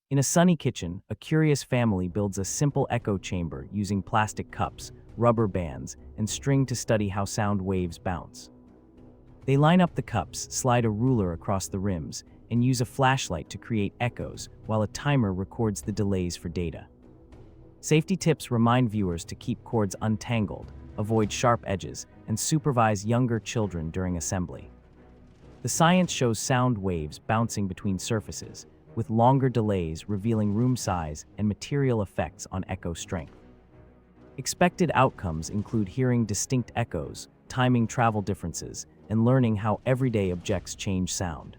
In a sunny kitchen, a curious family builds a simple echo chamber using plastic cups, rubber bands, and string to study how sound waves bounce. They line up the cups, slide a ruler across the rims, and use a flashlight to create echoes, while a timer records the delays for data. Safety tips remind viewers to keep cords untangled, avoid sharp edges, and supervise younger children during assembly. The science shows sound waves bouncing between surfaces, with longer delays revealing room size and material effects on echo strength. Expected outcomes include hearing distinct echoes, timing travel differences, and learning how everyday objects change sound.